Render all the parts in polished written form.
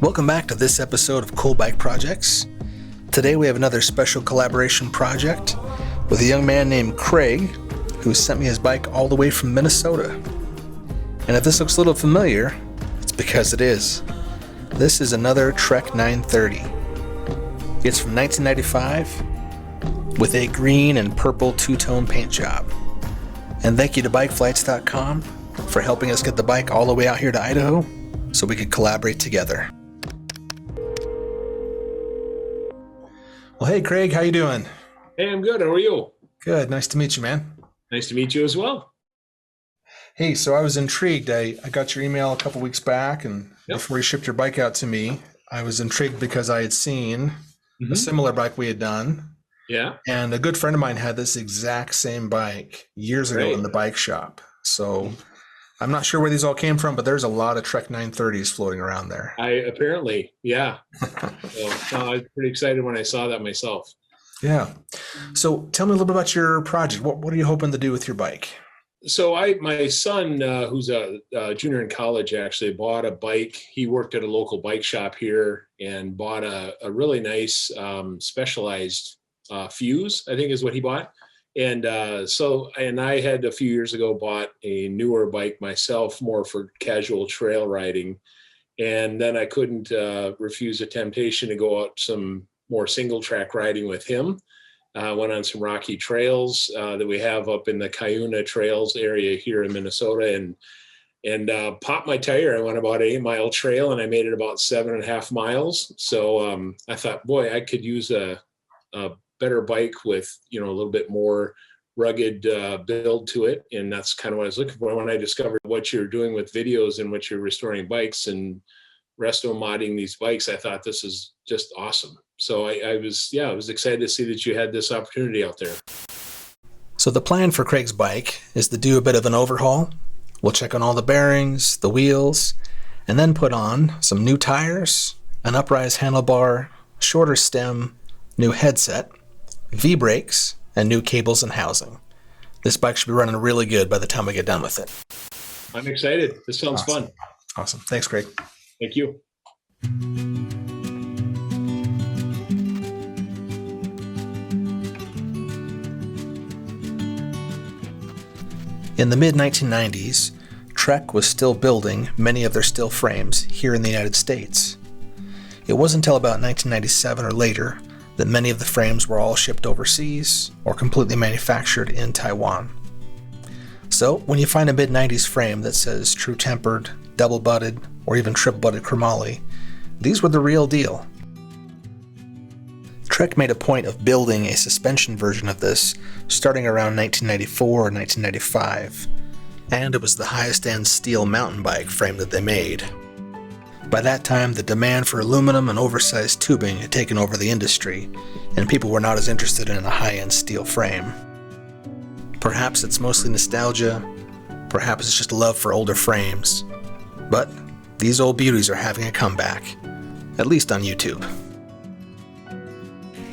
Welcome back to this episode of Cool Bike Projects. Today we have another special collaboration project with a young man named Craig who sent me his bike all the way from Minnesota. And if this looks a little familiar, it's because it is. This is another Trek 930. It's from 1995 with a green and purple two-tone paint job. And thank you to bikeflights.com for helping us get the bike all the way out here to Idaho so we could collaborate together. Well, hey, Craig, how you doing? Hey, I'm good. How are you? Good. Nice to meet you, man. Nice to meet you as well. Hey, so I was intrigued. I got your email a couple weeks back, and before you shipped your bike out to me, I was intrigued because I had seen a similar bike we had done. Yeah. And a good friend of mine had this exact same bike years ago in the bike shop. So I'm not sure where these all came from, but there's a lot of Trek 930s floating around there. Apparently, yeah. So, I was pretty excited when I saw that myself. Yeah. So tell me a little bit about your project. What are you hoping to do with your bike? So my son, who's a junior in college, actually bought a bike. He worked at a local bike shop here and bought a really nice specialized fuse, I think is what he bought. And I had a few years ago bought a newer bike myself, more for casual trail riding. And then I couldn't refuse a temptation to go out some more single track riding with him. Went on some rocky trails that we have up in the Cuyuna Trails area here in Minnesota and popped my tire. I went about an 8-mile trail and I made it about 7.5 miles. So I thought, boy, I could use a better bike with, a little bit more rugged build to it. And that's kind of what I was looking for when I discovered what you're doing with videos and what you're restoring bikes and resto-modding these bikes. I thought this is just awesome. So I was excited to see that you had this opportunity out there. So the plan for Craig's bike is to do a bit of an overhaul. We'll check on all the bearings, the wheels, and then put on some new tires, an uprise handlebar, shorter stem, new headset, V-brakes, and new cables and housing. This bike should be running really good by the time we get done with it. I'm excited. This sounds fun. Awesome. Thanks, Craig. Thank you. In the mid-1990s, Trek was still building many of their steel frames here in the United States. It wasn't until about 1997 or later that many of the frames were all shipped overseas or completely manufactured in Taiwan. So when you find a mid-90s frame that says true tempered, double-butted, or even triple-butted chromoly, these were the real deal. Trek made a point of building a suspension version of this starting around 1994 or 1995, and it was the highest-end steel mountain bike frame that they made. By that time, the demand for aluminum and oversized tubing had taken over the industry, and people were not as interested in a high-end steel frame. Perhaps it's mostly nostalgia, perhaps it's just a love for older frames, but these old beauties are having a comeback, at least on YouTube.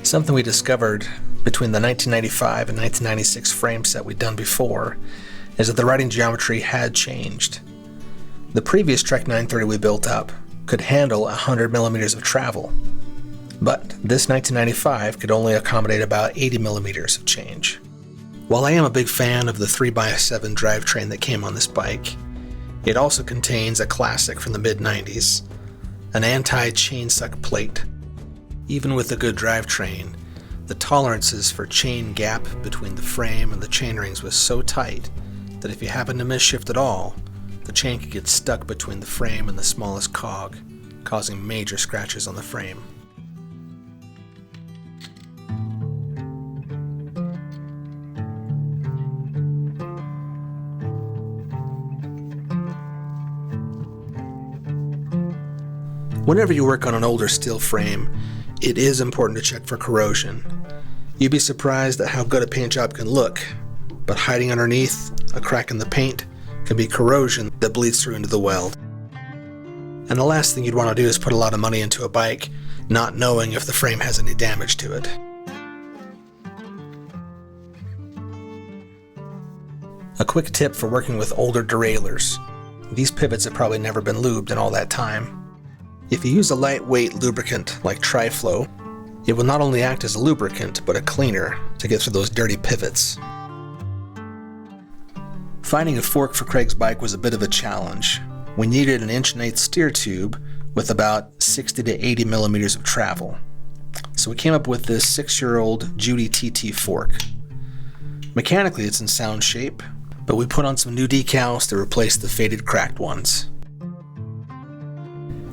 Something we discovered between the 1995 and 1996 frame set we'd done before is that the riding geometry had changed. The previous Trek 930 we built up could handle 100 millimeters of travel, but this 1995 could only accommodate about 80 millimeters of change. While I am a big fan of the 3x7 drivetrain that came on this bike, it also contains a classic from the mid-90s, an anti-chain suck plate. Even with a good drivetrain, the tolerances for chain gap between the frame and the chainrings was so tight that if you happened to miss shift at all, the chain could get stuck between the frame and the smallest cog, causing major scratches on the frame. Whenever you work on an older steel frame, it is important to check for corrosion. You'd be surprised at how good a paint job can look, but hiding underneath a crack in the paint can be corrosion that bleeds through into the weld. And the last thing you'd want to do is put a lot of money into a bike, not knowing if the frame has any damage to it. A quick tip for working with older derailleurs. These pivots have probably never been lubed in all that time. If you use a lightweight lubricant like Tri-Flow, it will not only act as a lubricant, but a cleaner to get through those dirty pivots. Finding a fork for Craig's bike was a bit of a challenge. We needed an 1/8" steer tube with about 60 to 80 millimeters of travel. So we came up with this 6-year-old Judy TT fork. Mechanically it's in sound shape, but we put on some new decals to replace the faded cracked ones.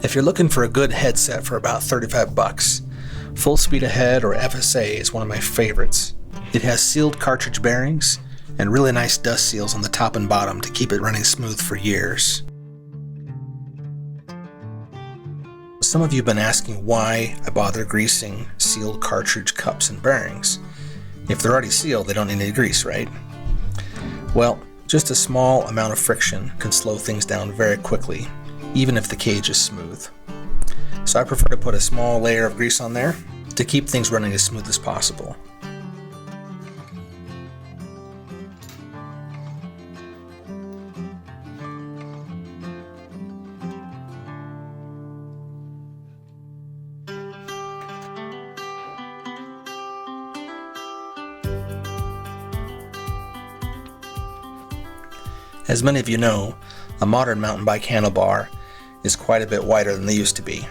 If you're looking for a good headset for about $35, Full Speed Ahead or FSA is one of my favorites. It has sealed cartridge bearings and really nice dust seals on the top and bottom to keep it running smooth for years. Some of you have been asking why I bother greasing sealed cartridge cups and bearings. If they're already sealed, they don't need any grease, right? Well, just a small amount of friction can slow things down very quickly, even if the cage is smooth. So I prefer to put a small layer of grease on there to keep things running as smooth as possible. As many of you know, a modern mountain bike handlebar is quite a bit wider than they used to be.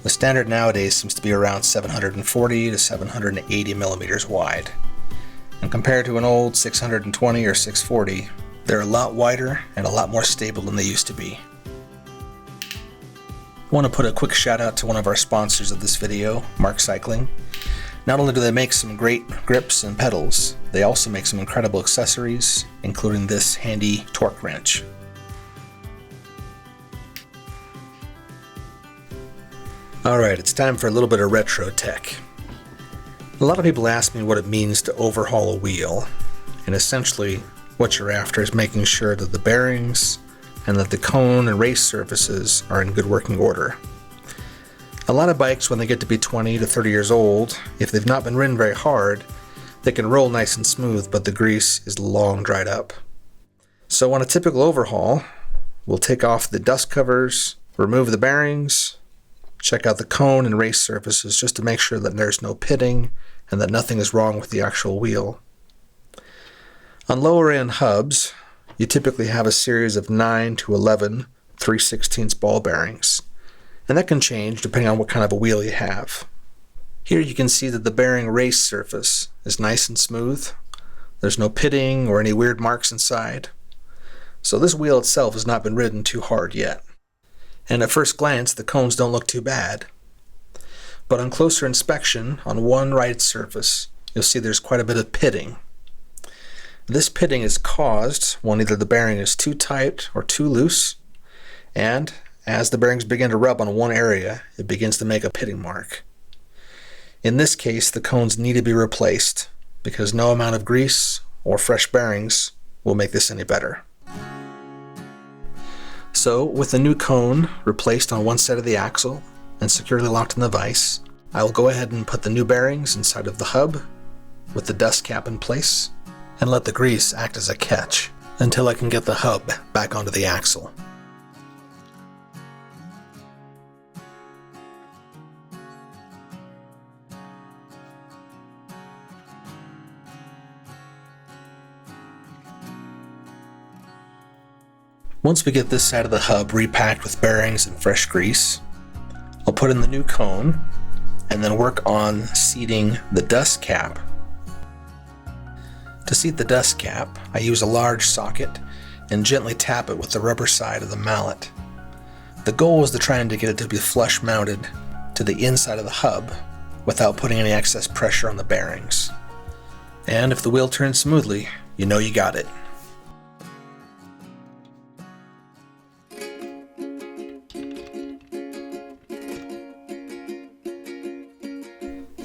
The standard nowadays seems to be around 740 to 780 millimeters wide. And compared to an old 620 or 640, they're a lot wider and a lot more stable than they used to be. I want to put a quick shout out to one of our sponsors of this video, Marque Cycling. Not only do they make some great grips and pedals, they also make some incredible accessories, including this handy torque wrench. Alright, it's time for a little bit of retro tech. A lot of people ask me what it means to overhaul a wheel, and essentially what you're after is making sure that the bearings and that the cone and race surfaces are in good working order. A lot of bikes, when they get to be 20 to 30 years old, if they've not been ridden very hard, they can roll nice and smooth, but the grease is long dried up. So on a typical overhaul, we'll take off the dust covers, remove the bearings, check out the cone and race surfaces just to make sure that there's no pitting and that nothing is wrong with the actual wheel. On lower end hubs, you typically have a series of 9 to 11 3/16 ball bearings. And that can change depending on what kind of a wheel you have. Here you can see that the bearing race surface is nice and smooth. There's no pitting or any weird marks inside. So this wheel itself has not been ridden too hard yet. And at first glance, the cones don't look too bad. But on closer inspection, on one right surface, you'll see there's quite a bit of pitting. This pitting is caused when either the bearing is too tight or too loose, and as the bearings begin to rub on one area, it begins to make a pitting mark. In this case, the cones need to be replaced because no amount of grease or fresh bearings will make this any better. So, with the new cone replaced on one side of the axle and securely locked in the vise, I will go ahead and put the new bearings inside of the hub with the dust cap in place and let the grease act as a catch until I can get the hub back onto the axle. Once we get this side of the hub repacked with bearings and fresh grease, I'll put in the new cone and then work on seating the dust cap. To seat the dust cap, I use a large socket and gently tap it with the rubber side of the mallet. The goal is to try and get it to be flush mounted to the inside of the hub without putting any excess pressure on the bearings. And if the wheel turns smoothly, you know you got it.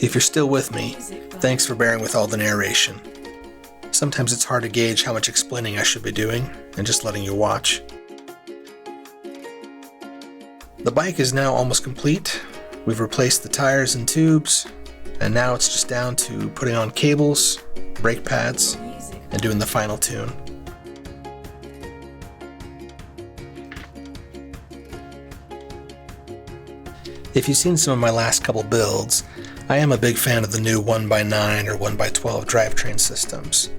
If you're still with me, thanks for bearing with all the narration. Sometimes it's hard to gauge how much explaining I should be doing and just letting you watch. The bike is now almost complete. We've replaced the tires and tubes, and now it's just down to putting on cables, brake pads, and doing the final tune. If you've seen some of my last couple builds, I am a big fan of the new 1x9 or 1x12 drivetrain systems.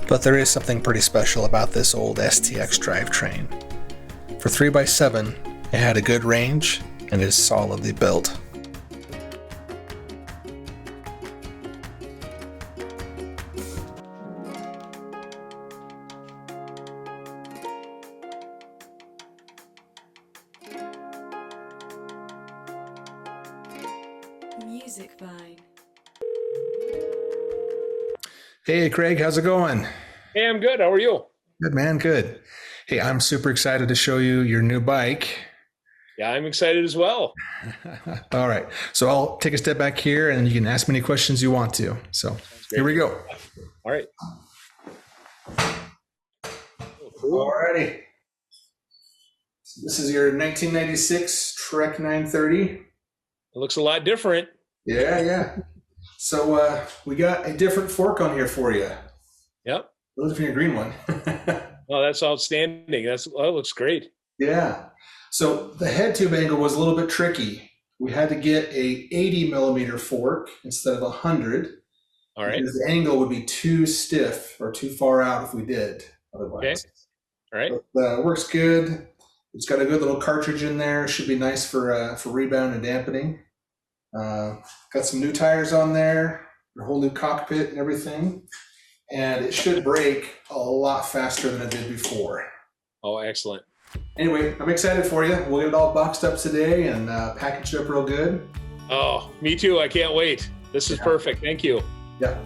But there is something pretty special about this old STX drivetrain. For 3x7, it had a good range and is solidly built. Music Vine. Hey Craig, how's it going? Hey, I'm good. How are you? Good man, good. Hey, I'm super excited to show you your new bike. Yeah, I'm excited as well. All right, so I'll take a step back here and you can ask me any questions you want to. So here we go. All right. All righty. So this is your 1996 Trek 930. It looks a lot different. Yeah. So we got a different fork on here for you. Yep. A little different green one. Oh, that's outstanding. That looks great. Yeah. So the head tube angle was a little bit tricky. We had to get a 80 millimeter fork instead of 100. All right. Because the angle would be too stiff or too far out if we did otherwise. Okay. All right. But, works good. It's got a good little cartridge in there. Should be nice for rebound and dampening. Got some new tires on there, a whole new cockpit and everything. And it should brake a lot faster than it did before. Oh, excellent. Anyway, I'm excited for you. We'll get it all boxed up today and packaged up real good. Oh, me too. I can't wait. This is perfect. Thank you. Yeah.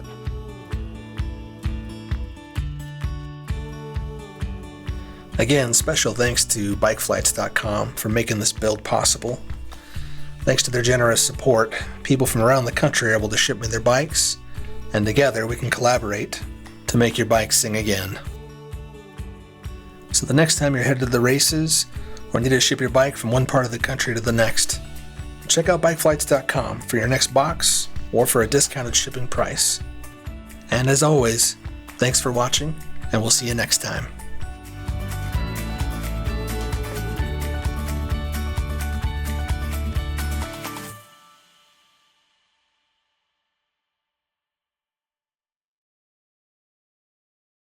Again, special thanks to bikeflights.com for making this build possible. Thanks to their generous support, people from around the country are able to ship me their bikes, and together we can collaborate to make your bike sing again. So the next time you're headed to the races or need to ship your bike from one part of the country to the next, check out bikeflights.com for your next box or for a discounted shipping price. And as always, thanks for watching, and we'll see you next time.